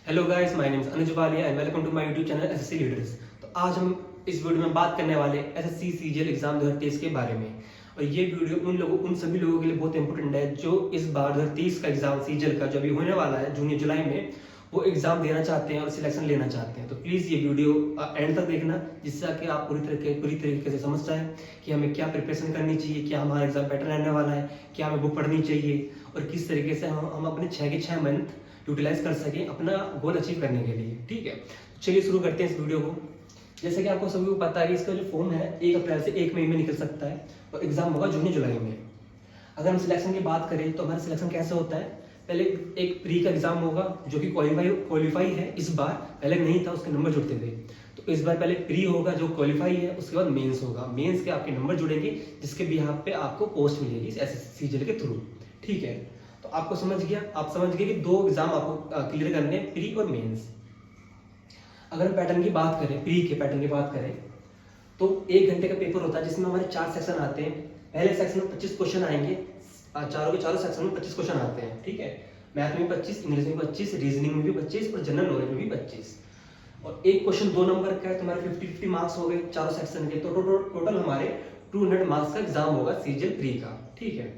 Hello guys, my name is Anuj Walia and welcome to my YouTube channel SSC leaders. तो आज हम इस video में बात करने वाले एसएससी सीजीएल एग्जाम 2023 के बारे में। और ये वीडियो उन सभी लोगों के लिए बहुत इंपॉर्टेंट है जो इस बार 2023 का एग्जाम सीजीएल का जो अभी होने वाला है जून जुलाई में, वो एग्जाम देना चाहते हैं और सिलेक्शन लेना चाहते हैं। तो प्लीज़ ये वीडियो एंड तक देखना, जिससे कि आप पूरी तरीके से समझ जाएं कि हमें क्या प्रिपरेशन करनी चाहिए, क्या हमारा एग्जाम पैटर्न रहने वाला है, क्या हमें बुक पढ़नी चाहिए और किस तरीके से हम अपने 6 के 6 मंथ यूटिलाइज कर सके अपना गोल अचीव करने के लिए। ठीक है, चलिए शुरू करते हैं इस वीडियो को। जैसे कि आपको सभी को पता है कि इसका जो फॉर्म है 1 अप्रैल से 1 मई में निकल सकता है और एग्जाम होगा जून जुलाई में। अगर हम सिलेक्शन की बात करें तो हमारा सिलेक्शन कैसे होता है, पहले एक प्री का एग्जाम होगा जो कि क्वालिफाई है। इस बार पहले नहीं था, उसके नंबर जुड़ते थे। तो इस बार पहले प्री होगा जो क्वालिफाई है, उसके बाद मेंस होगा। मेंस के आपके नंबर जुड़ेंगे जिसके बिहाफ पे आपको पोस्ट मिलेगी इस एसएससी सीजीएल के थ्रू। ठीक है, तो आपको आप समझ गए कि 2 एग्जाम आपको क्लियर करने हैं, प्री और मेंस। अगर पैटर्न की बात करें, प्री के पैटर्न की बात करें तो 1 घंटे का पेपर होता है जिसमें हमारे 4 सेक्शन आते हैं। पहले सेक्शन में 25 क्वेश्चन आएंगे, चारों के चारों सेक्शन में 25 क्वेश्चन आते हैं। ठीक है, मैथ में 25, इंग्लिश में 25, रीजनिंग में भी 25 और जनरल नॉलेज में भी 25। और एक क्वेश्चन 2 नंबर का है, तुम्हारे 50-50 मार्क्स हो गए चारों सेक्शन के। तो टोटल हमारे 200 मार्क्स का एग्जाम होगा सीजीएल प्री का। ठीक है,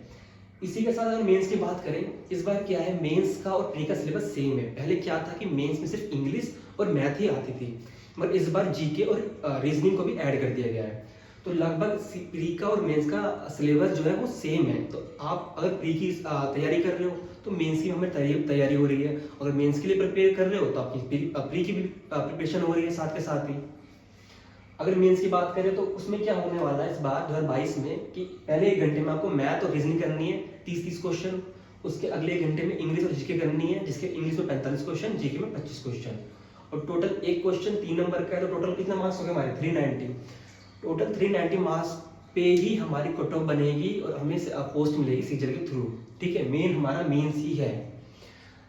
इसी के साथ अगर मेंस की बात करें, इस बार क्या है, मेंस का और प्री का सिलेबस सेम है। पहले क्या था कि मेंस में सिर्फ इंग्लिश और मैथ ही आती थी, मगर इस बार जीके और रीजनिंग को भी ऐड कर दिया गया है। तो लगभग प्री का और मेंस का सिलेबस जो है वो सेम है। तो आप अगर प्री की तैयारी कर रहे हो तो मेंस की हमें तैयारी हो रही है, अगर मेंस के लिए प्रिपेयर कर रहे हो तो आपकी प्री की भी प्रिपरेशन हो रही है साथ के साथ ही। अगर मेंस की बात करें तो उसमें क्या होने वाला है इस बार 2022 में कि पहले 1 घंटे में आपको मैथ और रीजनिंग करनी है 30-30 क्वेश्चन। उसके अगले 1 घंटे में इंग्लिश और जीके करनी है, जिसके इंग्लिश में 45 क्वेश्चन, जीके में 25 क्वेश्चन। और टोटल एक क्वेश्चन 3 नंबर का है, तो टोटल कितना मार्क्स हो गए हमारे 390। टोटल 390 मार्क्स पे ही हमारी कट ऑफ बनेगी और हमें पोस्ट मिलेगी सीजीएल के थ्रू। ठीक है, मेन हमारा मेंस ही है।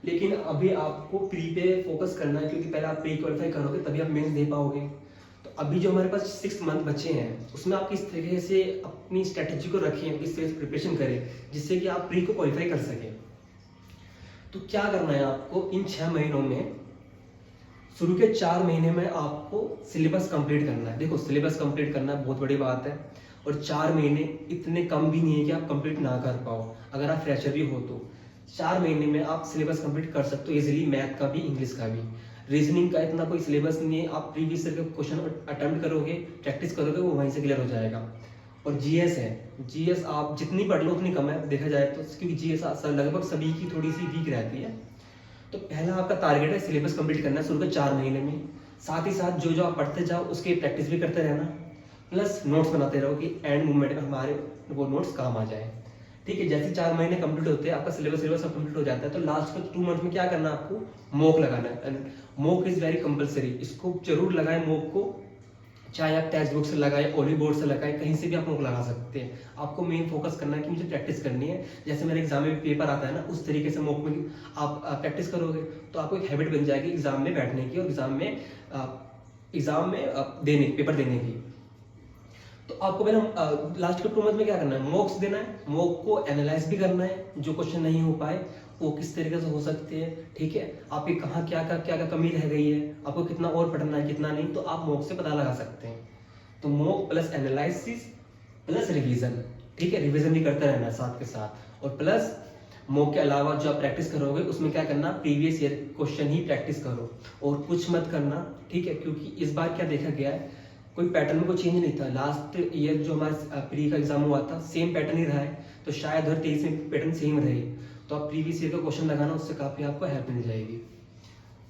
लेकिन अभी आपको प्री पे फोकस करना है, क्योंकि पहले आप प्री क्वालिफाई करोगे तभी आप मेंस दे पाओगे। तो अभी जो हमारे पास 6 मंथ बचे हैं उसमें आप किस तरीके से अपनी स्ट्रेटेजी को रखें, किस तरह से प्रिपरेशन करें जिससे कि आप प्री को क्वालिफाई कर सकें। तो क्या करना है आपको, इन 6 महीनों में शुरू के 4 महीने में आपको सिलेबस कंप्लीट करना है। देखो, सिलेबस कंप्लीट करना बहुत बड़ी बात है और 4 महीने इतने कम भी नहीं है कि आप कंप्लीट ना कर पाओ। अगर आप फ्रेशर भी हो तो 4 महीने में आप सिलेबस कंप्लीट कर सकते हो इजीली, मैथ का भी इंग्लिश का भी। रीजनिंग का इतना कोई सिलेबस नहीं है, आप प्रीवियस ईयर के क्वेश्चन अटेम्प्ट करोगे, प्रैक्टिस करोगे, वो वहीं से क्लियर हो जाएगा। और जीएस है, जीएस आप जितनी पढ़ लो उतनी कम है देखा जाए तो, क्योंकि जीएस लगभग सभी की थोड़ी सी वीक रहती है। तो पहला आपका टारगेट है सिलेबस कंप्लीट करना है शुरू के 4 महीने में। साथ ही साथ जो जो आप पढ़ते जाओ उसकी प्रैक्टिस भी करते रहना, प्लस नोट्स बनाते रहो कि एंड मूवमेंट में हमारे वो नोट्स काम आ जाए। ठीक है, जैसे 4 महीने कंप्लीट होते हैं, आपका सिलेबस सब कंप्लीट हो जाता है, तो लास्ट के 2 मंथ में क्या करना है, आपको मॉक लगाना है। मॉक इज वेरी कंपलसरी, इसको जरूर लगाएं मॉक को, चाहे आप टेक्स्ट बुक से लगाए, ओली बोर्ड से लगाए, कहीं से भी आप मॉक लगा सकते हैं। आपको मेन फोकस करना है कि मुझे प्रैक्टिस करनी है। जैसे मेरे एग्जाम में पेपर आता है ना, उस तरीके से मॉक में आप प्रैक्टिस करोगे तो आपको एक हैबिट बन जाएगी एग्जाम में बैठने की और एग्जाम में पेपर देने की। तो आपको पहले लास्ट के 2 मंथ में क्या करना है, मॉक्स देना है, मॉक को एनालाइज भी करना है, जो क्वेश्चन नहीं हो पाए वो किस तरीके से हो सकते हैं। ठीक है, आपकी कहाँ क्या कमी रह गई है, आपको कितना और पढ़ना है कितना नहीं, तो आप मॉक से पता लगा सकते हैं। तो mock plus analysis plus revision. ठीक है, रिवीजन भी करते रहना है साथ के साथ। और प्लस मॉक के अलावा जो आप प्रैक्टिस करोगे उसमें क्या करना, प्रीवियस ईयर क्वेश्चन ही प्रैक्टिस करो और कुछ मत करना। ठीक है, क्योंकि इस बार क्या देखा गया है, कोई पैटर्न में कोई चेंज नहीं था। लास्ट ईयर जो हमारा प्री का एग्जाम हुआ था सेम पैटर्न ही रहा है, तो शायद 2023 में पैटर्न सेम रहे। तो आप प्रीवियस ईयर का क्वेश्चन लगाना, उससे काफी आपको हेल्प मिल जाएगी।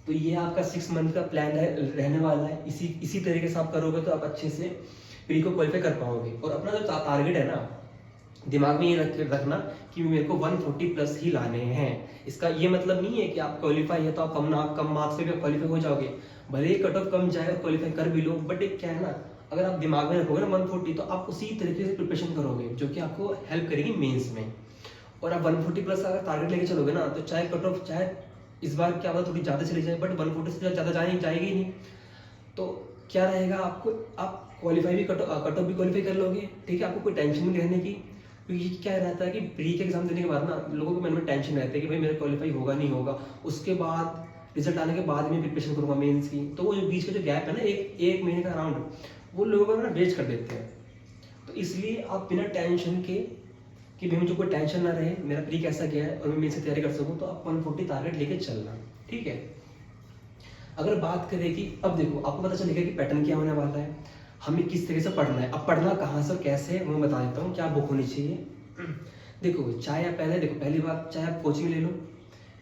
तो ये आपका 6 मंथ का प्लान रहने वाला है। इसी तरीके से आप करोगे तो आप अच्छे से प्री को क्वालिफाई कर पाओगे। और अपना जो टारगेट है ना, दिमाग में ये रखना कि मेरे को 140 प्लस ही लाने हैं। इसका ये मतलब नहीं है कि आप क्वालिफाई है तो आप कम मार्क्स से भी क्वालिफाई हो जाओगे। भले ही कट ऑफ कम जाए और क्वालिफाई कर भी लो, बट एक क्या है ना, अगर आप दिमाग में रखोगे ना 140, तो आप उसी तरीके से प्रिपरेशन करोगे जो कि आपको हेल्प करेगी मेंस में। और आप 140 प्लस अगर टारगेट लेके चलोगे ना, तो चाहे कट ऑफ चाहे इस बार क्या होगा थोड़ी ज्यादा चली जाए, बट 140 से ज्यादा जाएगी ही नहीं। तो क्या रहेगा, आपको आप क्वालिफाई भी कट ऑफ भी क्वालिफाई कर लोगे। ठीक है, आपको कोई टेंशन नहीं रहने की। क्योंकि क्या रहता है कि प्री के एग्जाम देने के बाद ना लोगों के मन में टेंशन रहता है कि भाई मेरा क्वालिफाई होगा नहीं होगा। उसके बाद रिजल्ट आने के बाद में प्रिपरेशन करूँगा मेंस की, तो वो जो बीच का जो गैप है ना, एक महीने का अराउंड, वो लोगों को ना वेस्ट कर देते हैं। तो इसलिए आप बिना टेंशन के, कि भाई मुझे कोई टेंशन ना रहे, मेरा प्री कैसा गया है और मैं मेंस की तैयारी कर सकूँ, तो आप 140 टारगेट लेके चलना, ठीक है। अगर बात करें कि अब देखो आपको पता चलेगा कि पैटर्न क्या होने वाला है, हमें किस तरह से पढ़ना है। अब पढ़ना कहाँ से और कैसे है वो मैं बता देता हूँ, क्या बुक होनी चाहिए। देखो चाहे आप पहली बात, चाहे आप कोचिंग ले लो,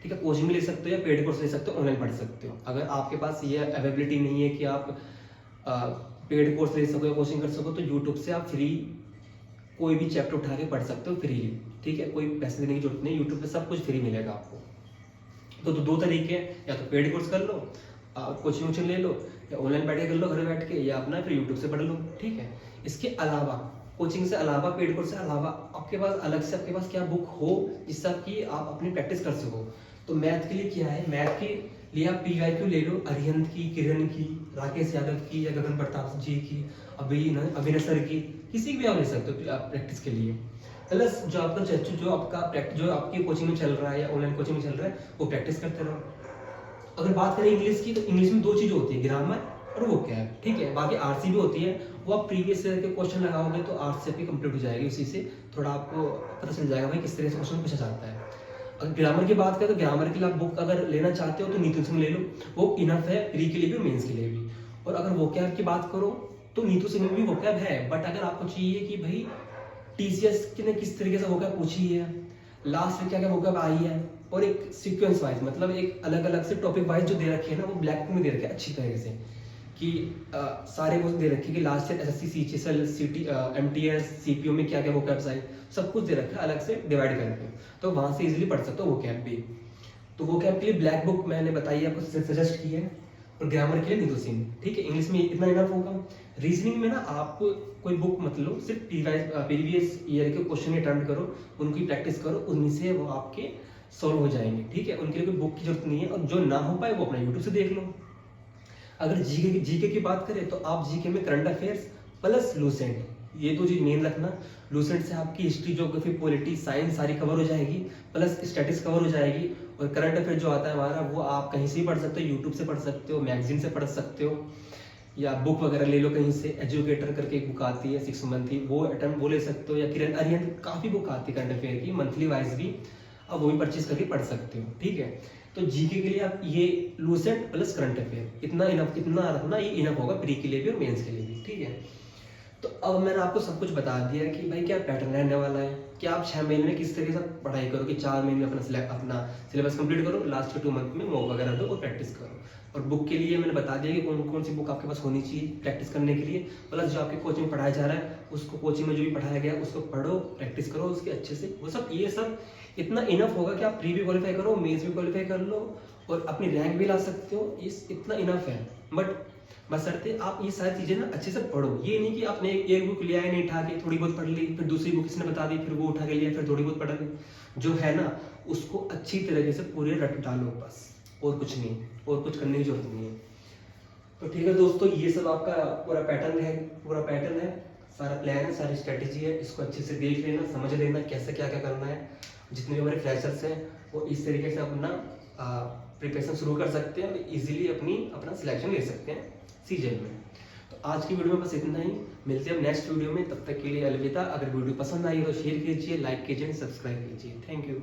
ठीक है, कोचिंग भी ले सकते हो या पेड कोर्स ले सकते हो, ऑनलाइन पढ़ सकते हो। अगर आपके पास ये अवेलेबिलिटी नहीं है कि आप पेड कोर्स ले सको या कोचिंग कर सको, तो यूट्यूब से आप फ्री कोई भी चैप्टर उठा के पढ़ सकते हो फ्रीली, ठीक है, कोई पैसे देने की जरूरत नहीं, यूट्यूब पे सब कुछ फ्री मिलेगा आपको। तो दो तरीके हैं, या तो पेड कोर्स कर लो, कोचिंग वोचिंग ले लो, या ऑनलाइन बैठ के कर लो घर बैठ के, या अपना फिर यूट्यूब से पढ़ लो, ठीक है। इसके अलावा कोचिंग से अलावा, पेड कोर्स से अलावा आपके पास अलग से आपके पास क्या बुक हो जिससे आपकी आप अपनी प्रैक्टिस कर सको। तो मैथ के लिए क्या है, मैथ के लिए आप PYQ ले लो, अरिहंत की, किरण की, राकेश यादव की, या गगन प्रताप जी की, अभिनय सर की, किसी की भी आप ले सकते हो आप प्रैक्टिस के लिए। प्लस जो आपकी कोचिंग में चल रहा है या ऑनलाइन कोचिंग में चल रहा है, वो प्रैक्टिस करते रहो। अगर बात करें इंग्लिश की, तो इंग्लिश में 2 चीज़ होती है, ग्रामर और वो क्या है, ठीक है। बाकी RC भी होती है, वो आप प्रीवियस ईयर के क्वेश्चन लगाओगे तो RC आपकी कंप्लीट हो जाएगी, उसी से थोड़ा आपको पता चल जाएगा भाई किस तरह से क्वेश्चन पूछा जाता है। अगर ग्रामर की बात करें तो ग्रामर के लिए आप बुक अगर लेना चाहते हो तो नीतू सिंह ले लो, वो इनफ है प्री के लिए भी मेंस के लिए भी। और अगर वोकैब की बात करो तो नीतू सिंह में भी वोकैब है, बट अगर आपको चाहिए कि भाई TCS ने किस तरीके से वोकैब पूछी है, लास्ट में क्या क्या वोकैब आई है, और एक सीक्वेंस वाइज, मतलब एक अलग अलग से टॉपिक वाइज जो दे रखे हैं ना, वो ब्लैक बुक में दे रखे हैं अच्छी तरीके से, कि सारे वो दे रखे कि last year SSC CHSL MTS CPO में क्या क्या वोकैब्स आई, सब कुछ दे रखा है अलग से डिवाइड करके, तो वहां से इजीली पढ़ सकते हो वोकैब भी। तो वोकैब के लिए ब्लैक बुक मैंने बताई आपको, सजेस्ट की है, और ग्रामर के लिए नीतू सिंह, ठीक है। इंग्लिश में इतना इनफ होगा। रीजनिंग में ना आप कोई बुक मत लो, सिर्फ प्रीवियस ईयर के क्वेश्चन अटेम्प्ट करो, उनकी प्रैक्टिस करो, उन्हीं से वो आपके सॉल्व हो जाएंगे, ठीक है। उनके लिए कोई बुक की जरूरत नहीं है, और जो ना हो पाए वो अपना यूट्यूब से देख लो। अगर जीके की बात करें तो आप जीके में करंट अफेयर्स प्लस लूसेंट, ये 2 चीज मेन रखना। लूसेंट से आपकी हिस्ट्री, ज्योग्राफी, पॉलिटी, साइंस सारी कवर हो जाएगी, प्लस स्टैटिस्टिक्स कवर हो जाएगी। और करंट अफेयर जो आता है हमारा, वो आप कहीं से भी पढ़ सकते हो, यूट्यूब से पढ़ सकते हो, मैगजीन से पढ़ सकते हो, या बुक वगैरह ले लो कहीं से, एजुकेटर करके एक बुक आती है 6 मंथ की, वो ले सकते हो, या किरण अरिहंत काफ़ी बुक आती है करंट अफेयर की मंथली वाइज भी, अब वो भी परचेज करके पढ़ सकते हो, ठीक है। तो जीके के लिए आप ये लूसेंट प्लस करंट अफेयर इतना रखना, ये इनफ होगा प्री के लिए भी और मेंस के लिए भी, ठीक है। तो अब मैंने आपको सब कुछ बता दिया कि भाई क्या पैटर्न रहने वाला है, कि आप 6 महीने में किस तरीके से पढ़ाई करो, कि 4 महीने में अपना सिलेबस कंप्लीट करो, लास्ट के 2 मंथ में मॉक वगैरह दो और प्रैक्टिस करो। और बुक के लिए मैंने बता दिया कि कौन कौन सी बुक आपके पास होनी चाहिए प्रैक्टिस करने के लिए, प्लस जो आपके कोचिंग में पढ़ाया जा रहा है उसको, कोचिंग में जो भी पढ़ाया गया उसको पढ़ो, प्रैक्टिस करो उसके अच्छे से, वो सब ये सब इतना इनफ होगा कि आप प्री भी क्वालिफाई करो, मेंस भी क्वालिफाई कर लो, और अपनी रैंक भी ला सकते हो। इतना इनफ है, बट बशर्ते आप ये सारी चीजें ना अच्छे से पढ़ो। ये नहीं कि आपने एक बुक लिया है, नहीं उठा के थोड़ी बहुत पढ़ ली, फिर दूसरी बुक किसने बता दी, फिर वो उठा के लिया, फिर थोड़ी बहुत पढ़ ली। जो है ना उसको अच्छी तरीके से पूरे रट डालो बस, और कुछ नहीं, और कुछ करने की जरूरत नहीं है। तो ठीक है दोस्तों, ये सब आपका पूरा पैटर्न है, सारा प्लान है, सारी स्ट्रेटेजी है, इसको अच्छे से देख लेना, समझ लेना कैसे क्या क्या करना है। जितने भी हमारे फ्रेशर्स हैं वो इस तरीके से अपना प्रिपरेशन शुरू कर सकते हैं और इजीली अपना सिलेक्शन ले सकते हैं सीजन में। तो आज की वीडियो में बस इतना ही, मिलते हैं नेक्स्ट वीडियो में, तब तक के लिए अलविदा। अगर वीडियो पसंद आई तो शेयर कीजिए, लाइक कीजिए, सब्सक्राइब कीजिए। Thank you.